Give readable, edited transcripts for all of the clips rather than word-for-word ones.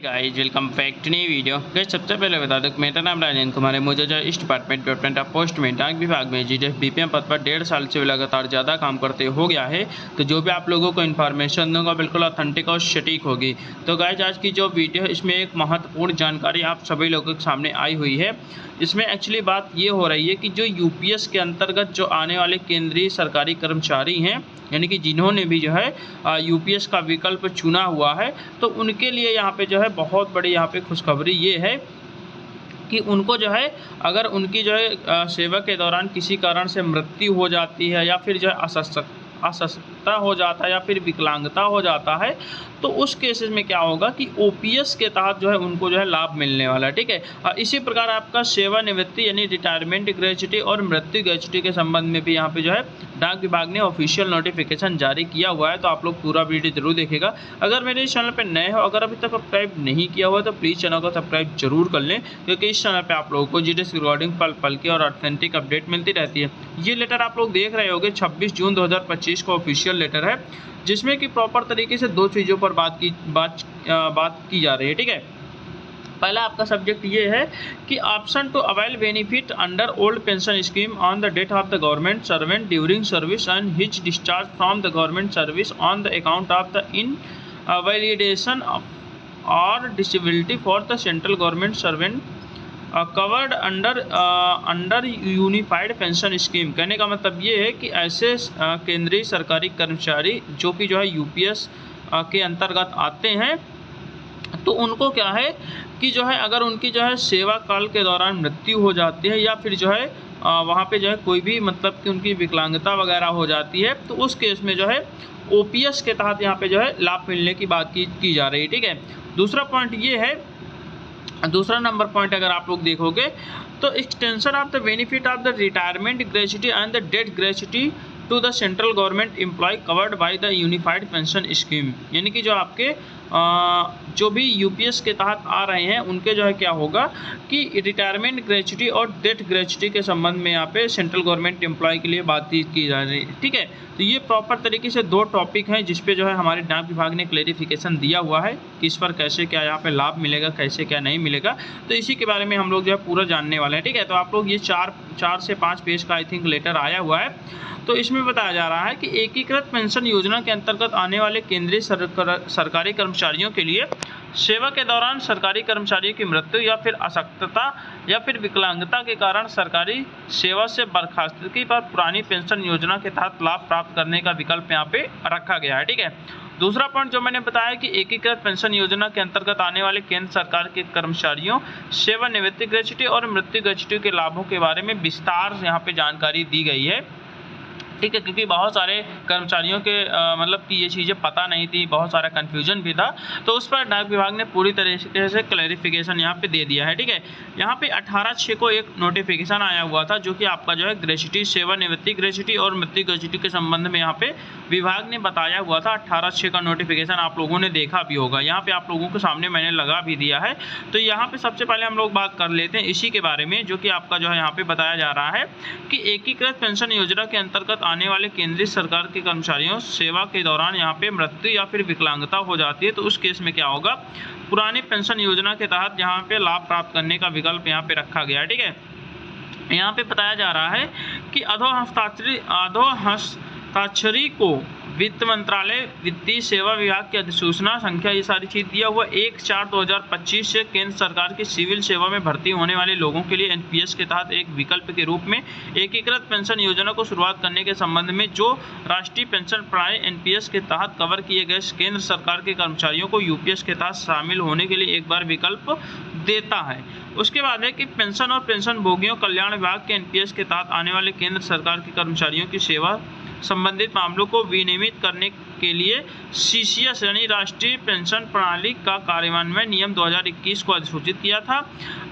Guys welcome back to new video. Guys सबसे पहले बता दूं कि मेरा नाम राजेंद्र कुमार है। मुझे जो इस डिपार्टमेंट डेवलपमेंट ऑफ पोस्ट में डाक विभाग में जीडीएफ बीपीएम पद पर 1.5 साल से लगातार ज़्यादा काम करते हो गया है। तो जो भी आप लोगों को इन्फॉर्मेशन दूंगा बिल्कुल ऑथेंटिक और सटीक होगी। तो गाइस आज की जो वीडियो है इसमें एक महत्वपूर्ण जानकारी आप सभी लोगों के सामने आई हुई है। इसमें एक्चुअली बात ये हो रही है कि जो यूपीएस के अंतर्गत जो आने वाले केंद्रीय सरकारी कर्मचारी हैं, यानी कि जिन्होंने भी जो है यूपीएस का विकल्प चुना हुआ है, तो उनके लिए यहाँ पे जो है बहुत बड़ी यहाँ पे खुशखबरी ये है कि उनको जो है अगर उनकी जो है सेवा के दौरान किसी कारण से मृत्यु हो जाती है या फिर जो है अस्वस्थता हो जाता है या फिर विकलांगता हो जाता है, तो उस केसेस में क्या होगा कि ओपीएस के तहत जो है उनको जो है लाभ मिलने वाला है। ठीक है। इसी प्रकार आपका सेवानिवृत्ति यानी रिटायरमेंट ग्रेच्युटी और मृत्यु ग्रेच्युटी के संबंध में भी यहाँ पे जो है डाक विभाग ने ऑफिशियल नोटिफिकेशन जारी किया हुआ है। तो आप लोग पूरा वीडियो जरूर देखिएगा। अगर मेरे इस चैनल पर नए हो, अगर अभी तक सब्सक्राइब नहीं किया हुआ तो प्लीज़ चैनल को सब्सक्राइब जरूर कर लें, क्योंकि इस चैनल पर आप लोगों को जीडीएस रिगार्डिंग पल पल की और ऑथेंटिक अपडेट मिलती रहती है। ये लेटर आप लोग देख रहे होंगे 26 जून 2025 का ऑफिशियल लेटर है, जिसमें कि प्रॉपर तरीके से दो चीज़ों पर बात की जा रही है। ठीक है। पहला आपका सब्जेक्ट ये है कि option to avail benefit under old pension scheme on the death of the government servant during service and his discharge from the government service on the account of the invalidation और disability for the central government servant covered under unified pension scheme. कहने का मतलब ये है कि ऐसे केंद्रीय सरकारी कर्मचारी जो कि जो है यूपीएस के अंतर्गत आते हैं, तो उनको क्या है कि जो है अगर उनकी जो है सेवा काल के दौरान मृत्यु हो जाती है या फिर जो है वहाँ पे जो है कोई भी मतलब कि उनकी विकलांगता वगैरह हो जाती है, तो उस केस में जो है ओपीएस के तहत यहाँ पे जो है लाभ मिलने की बात की जा रही है। ठीक है। दूसरा पॉइंट ये है, दूसरा नंबर पॉइंट अगर आप लोग देखोगे तो extension of the benefit of the retirement gratuity and the death gratuity to the central government employ covered by the unified pension scheme. यानी कि जो आपके जो भी यूपीएस के तहत आ रहे हैं उनके जो है क्या होगा कि रिटायरमेंट ग्रेच्युटी और डेथ ग्रेच्युटी के संबंध में यहाँ पे सेंट्रल गवर्नमेंट एम्प्लॉय के लिए बातचीत की जा रही है। ठीक है। तो ये प्रॉपर तरीके से दो टॉपिक हैं जिस पे जो है हमारे डाक विभाग ने क्लेरिफिकेशन दिया हुआ है कि इस पर कैसे क्या यहाँ पे लाभ मिलेगा, कैसे क्या नहीं मिलेगा। तो इसी के बारे में हम लोग जो है पूरा जानने वाले हैं। ठीक है। तो आप लोग ये चार से 5 पेज का आई थिंक लेटर आया हुआ है। तो इसमें बताया जा रहा है कि एकीकृत पेंशन योजना के अंतर्गत आने वाले केंद्रीय सरकारी कर्मचारियों के लिए सेवा के दौरान सरकारी कर्मचारियों की मृत्यु या फिर अशक्तता या फिर विकलांगता के कारण सरकारी सेवा से बर्खास्तगी पर पुरानी पेंशन योजना के तहत लाभ प्राप्त करने का विकल्प यहाँ पे रखा गया है। ठीक है। दूसरा पॉइंट जो मैंने बताया कि एकीकृत पेंशन योजना के अंतर्गत आने वाले केंद्र सरकार के कर्मचारियों सेवानिवृत्ति ग्रेच्युटी और मृत्यु ग्रेच्युटी के लाभों के बारे में विस्तार से यहाँ पे जानकारी दी गई है। ठीक है। क्योंकि बहुत सारे कर्मचारियों के मतलब कि ये चीज़ें पता नहीं थी, बहुत सारा कन्फ्यूजन भी था, तो उस पर डाक विभाग ने पूरी तरीके से क्लैरिफिकेशन यहाँ पे दे दिया है। ठीक है। यहाँ पे 18/6 को एक नोटिफिकेशन आया हुआ था जो कि आपका जो है ग्रेच्युटी, सेवानिवृत्ति ग्रेच्युटी और मृत्यु ग्रेच्युटी के संबंध में यहाँ पे विभाग ने बताया हुआ था। 18/6 का नोटिफिकेशन आप लोगों ने देखा भी होगा, यहाँ पे आप लोगों के सामने मैंने लगा भी दिया है। तो यहाँ पे सबसे पहले हम लोग बात कर लेते हैं इसी के बारे में, जो कि आपका जो है यहाँ पे बताया जा रहा है कि एकीकृत पेंशन योजना के अंतर्गत आने वाले केंद्रीय सरकार के कर्मचारियों सेवा के दौरान यहाँ पे मृत्यु या फिर विकलांगता हो जाती है, तो उस केस में क्या होगा, पुरानी पेंशन योजना के तहत यहाँ पे लाभ प्राप्त करने का विकल्प यहाँ पे रखा गया है। ठीक है। यहाँ पे बताया जा रहा है कि अधोहस्ताक्षरी को वित्त मंत्रालय वित्तीय सेवा विभाग की अधिसूचना संख्या ये सारी चीज़ दिया हुआ 1/4/2025 से केंद्र सरकार की सिविल सेवा में भर्ती होने वाले लोगों के लिए एनपीएस के तहत एक विकल्प के रूप में एकीकृत पेंशन योजना को शुरुआत करने के संबंध में जो राष्ट्रीय पेंशन प्रणाली एनपीएस के तहत कवर किए गए केंद्र सरकार के कर्मचारियों को यूपीएस के तहत शामिल होने के लिए एक बार विकल्प देता है। उसके बाद है कि पेंशन और पेंशन भोगियों कल्याण विभाग के एनपीएस के तहत आने वाले केंद्र सरकार के कर्मचारियों की सेवा संबंधित मामलों को विनियमित करने के लिए सीसीएस यानी राष्ट्रीय पेंशन प्रणाली का कार्यान्वयन नियम 2021 को अधिसूचित किया था।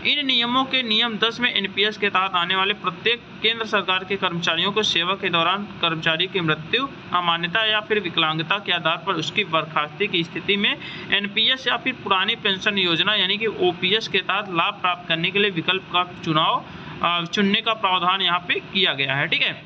इन नियमों के नियम 10 में एनपीएस के तहत आने वाले प्रत्येक केंद्र सरकार के कर्मचारियों को सेवा के दौरान कर्मचारी की मृत्यु, अमान्यता या फिर विकलांगता के आधार पर उसकी बर्खास्ती की स्थिति में एनपीएस या फिर पुरानी पेंशन योजना यानी कि ओपीएस के तहत लाभ प्राप्त करने के लिए विकल्प का चुनने का प्रावधान यहाँ पे किया गया है। ठीक है।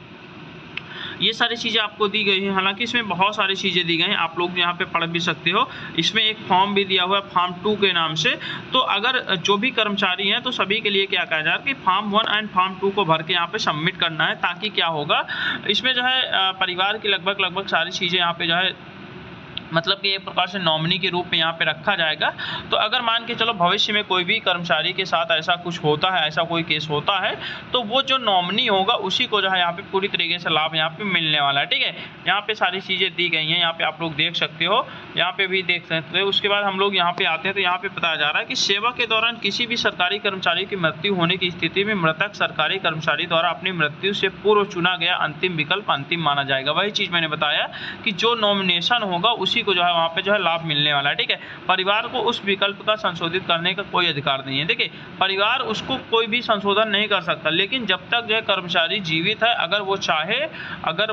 ये सारी चीज़ें आपको दी गई हैं। हालांकि इसमें बहुत सारी चीज़ें दी गई हैं, आप लोग यहाँ पे पढ़ भी सकते हो। इसमें एक फॉर्म भी दिया हुआ है फॉर्म 2 के नाम से। तो अगर जो भी कर्मचारी हैं तो सभी के लिए क्या कहा जा रहा है कि फॉर्म 1 एंड फॉर्म 2 को भर के यहाँ पे सबमिट करना है, ताकि क्या होगा इसमें जो है परिवार की लगभग सारी चीज़ें यहाँ पे जो है मतलब कि एक प्रकार से नॉमिनी के रूप में यहाँ पे रखा जाएगा। तो अगर मान के चलो भविष्य में कोई भी कर्मचारी के साथ ऐसा कुछ होता है, ऐसा कोई केस होता है, तो वो जो नॉमिनी होगा उसी को जो है यहाँ पे पूरी तरीके से लाभ यहाँ पे मिलने वाला है। ठीक है, यहाँ पे सारी चीज़ें दी गई हैं, यहाँ पे आप लोग देख सकते हो, यहाँ पे भी देख सकते हो। उसके बाद हम लोग यहाँ पे आते हैं तो यहाँ पे बताया जा रहा है कि सेवा के दौरान किसी भी सरकारी कर्मचारी की मृत्यु होने की स्थिति में मृतक सरकारी कर्मचारी द्वारा अपनी मृत्यु से पूर्व चुना गया अंतिम विकल्प अंतिम माना जाएगा। वही चीज़ मैंने बताया कि जो नॉमिनेशन होगा उसी को जो है वहाँ पे जो है लाभ मिलने वाला है। ठीक है, परिवार को उस विकल्प का संशोधित करने का कोई अधिकार नहीं है। देखिए, परिवार उसको कोई भी संशोधन नहीं कर सकता, लेकिन जब तक जो है कर्मचारी जीवित है, अगर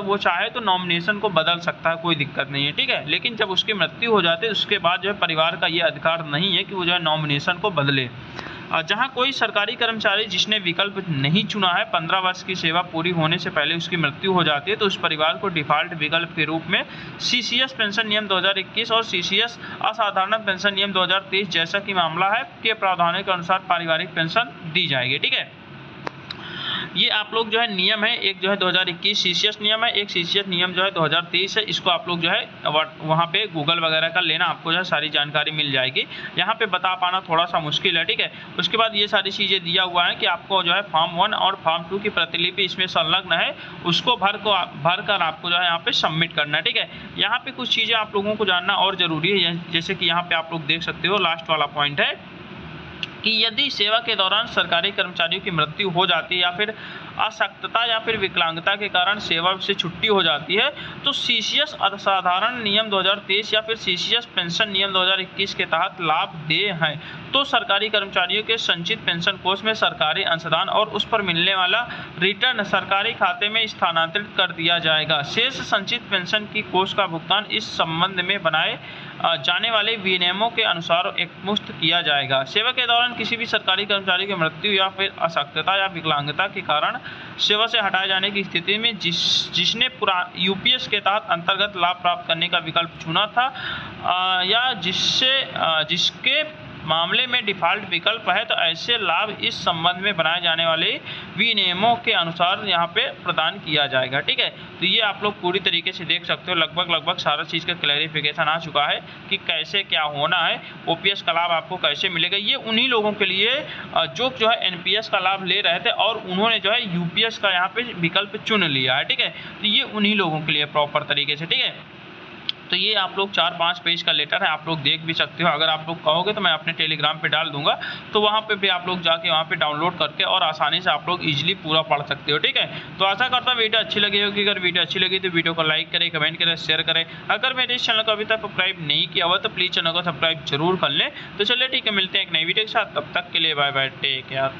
वो चाहे तो नॉमिनेशन को बदल सकता है, कोई दिक्कत नहीं है। ठीक है, लेकिन जब उसकी मृत्यु हो जाती है उसके बाद जो है परिवार का ये अधिकार नहीं है कि वो जो है नॉमिनेशन को बदले। जहां कोई सरकारी कर्मचारी जिसने विकल्प नहीं चुना है 15 वर्ष की सेवा पूरी होने से पहले उसकी मृत्यु हो जाती है, तो उस परिवार को डिफ़ॉल्ट विकल्प के रूप में सीसीएस पेंशन नियम 2021 और सीसीएस असाधारण पेंशन नियम 2023 जैसा कि मामला है के प्रावधानों के अनुसार पारिवारिक पेंशन दी जाएगी। ठीक है, ये आप लोग जो है नियम है, एक जो है 2021 सीसीएस नियम है, एक सीसीएस नियम जो है 2023 है। इसको आप लोग जो है वहाँ पे गूगल वगैरह का लेना, आपको जो है सारी जानकारी मिल जाएगी। यहाँ पे बता पाना थोड़ा सा मुश्किल है। ठीक है, उसके बाद ये सारी चीज़ें दिया हुआ है कि आपको जो है फॉर्म 1 और फॉर्म 2 की प्रतिलिपि इसमें संलग्न है, उसको भर कर आपको जो है यहाँ पे सबमिट करना है। ठीक है, यहाँ पे कुछ चीज़ें आप लोगों को जानना और ज़रूरी है, जैसे कि यहाँ पे आप लोग देख सकते हो लास्ट वाला पॉइंट है कि यदि सेवा के दौरान सरकारी कर्मचारियों की मृत्यु हो जाती है या फिर अशक्तता या फिर विकलांगता के कारण सेवा से छुट्टी हो जाती है, तो सीसीएस असाधारण नियम 2023 या फिर सीसीएस पेंशन नियम 2021 के तहत लाभ देय हैं, तो सरकारी कर्मचारियों के संचित पेंशन कोष में सरकारी अंशदान और उस पर मिलने वाला रिटर्न सरकारी खाते में स्थानांतरित कर दिया जाएगा। शेष संचित पेंशन की कोष का भुगतान इस संबंध में बनाए जाने वाले विनियमों के अनुसार एकमुश्त किया जाएगा। सेवा के दौरान किसी भी सरकारी कर्मचारी की मृत्यु या फिर अशक्तता या विकलांगता के कारण सेवा से हटाए जाने की स्थिति में जिसने यूपीएस के तहत अंतर्गत लाभ प्राप्त करने का विकल्प चुना था या जिसके मामले में डिफ़ॉल्ट विकल्प है, तो ऐसे लाभ इस संबंध में बनाए जाने वाले विनियमों के अनुसार यहाँ पे प्रदान किया जाएगा। ठीक है, तो ये आप लोग पूरी तरीके से देख सकते हो, लगभग सारा चीज़ का क्लैरिफिकेशन आ चुका है कि कैसे क्या होना है, ओपीएस का लाभ आपको कैसे मिलेगा। ये उन्हीं लोगों के लिए जो है एनपीएस का लाभ ले रहे थे और उन्होंने जो है यूपीएस का यहाँ पे विकल्प चुन लिया है। ठीक है, तो ये उन्हीं लोगों के लिए प्रॉपर तरीके से। ठीक है, तो ये आप लोग 4-5 पेज का लेटर है, आप लोग देख भी सकते हो। अगर आप लोग कहोगे तो मैं अपने टेलीग्राम पे डाल दूंगा, तो वहाँ पे भी आप लोग जाके वहाँ पे डाउनलोड करके और आसानी से आप लोग इजीली पूरा पढ़ सकते हो। ठीक है, तो आशा करता हूँ वीडियो अच्छी लगी होगी। अगर वीडियो अच्छी लगी तो वीडियो को लाइक करें, कमेंट करें, शेयर करें। अगर मेरे इस चैनल को अभी तक सब्सक्राइब नहीं किया हुआ तो प्लीज़ चैनल को सब्सक्राइब जरूर कर लें। तो चलिए ठीक है, मिलते हैं एक नई वीडियो के साथ, तब तक के लिए बाय बाय, टेक केयर।